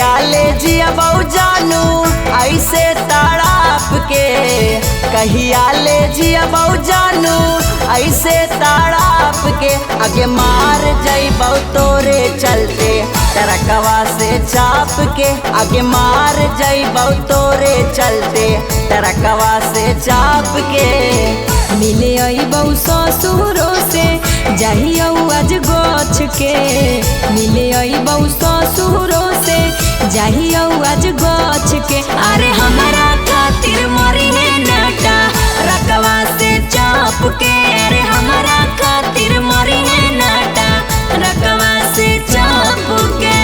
कहिया ले जियबौ जानू ऐसे तड़ाप के, कहिया ले जियबौ जानू ऐसे तड़ाप के। आगे मार जइबौ तोरे चलते ट्रकवा से चाप के, आगे मार जइबौ तोरे चलते ट्रकवा से चाप के। मिले अइबौ ससुरो से जाहियौ आज गोछ के, मिले अइबौ ससुरो से जाहियौ आज गोछ के। अरे हमारा खातिर मरी है नाटा रकवा से चाप के, अरे हमारा खातिर मरी है नाटा रकवा से चाप के।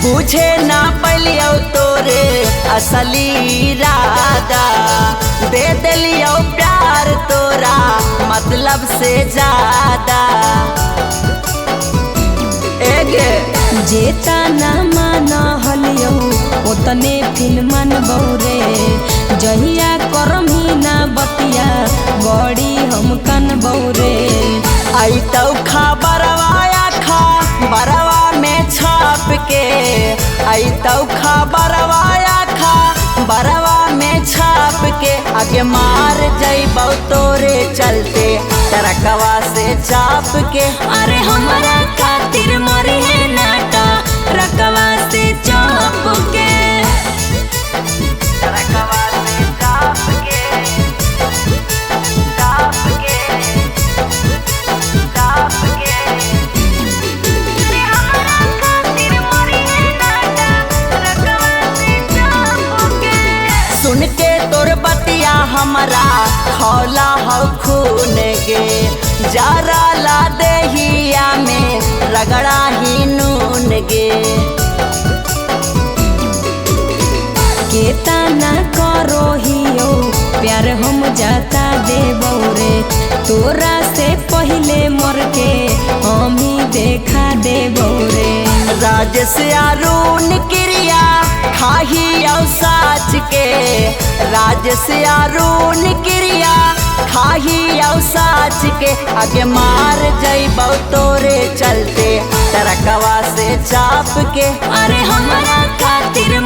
बुझे ना पलियो तोरे असली इरादा, दे दिलियो प्यार तोरा मतलब से ज्यादा। एगे जेता ना माना हलियो ओतने फिल्मन बौरे, जहिया करम ही ना बतिया बड़ी हम कन बौरे। आई तो खबरवाया खा बरवा में छाप के, आई तो खबरवाया खा बरवा में छाप के। आगे मार जइबौ तोरे चलते ट्रकवा से चाप के। अरे हमारा खातिर मरी है नाटा रकवा से चाप के, ट्रकवा से चाप के, चाप के, चाप के। हमारा खातिर मरी है नाटा रकवा से चाप के। सुन के तोर बतिया हमारा खौला हो खून गे, जरा ला देहिया में रगड़ा ही नून गे। केता ना करो हियो प्यार हम जाता देबौ रे, तोरा से पहले मर के हम ही देखा देबौ रे। राजेश अरुण क्रिया खाही औ साच के, राजेश अरुण क्रिया खाही औ साच के। आगे मार जइबौ तोरे चलते ट्रकवा से चाप के। अरे हमारा खातिर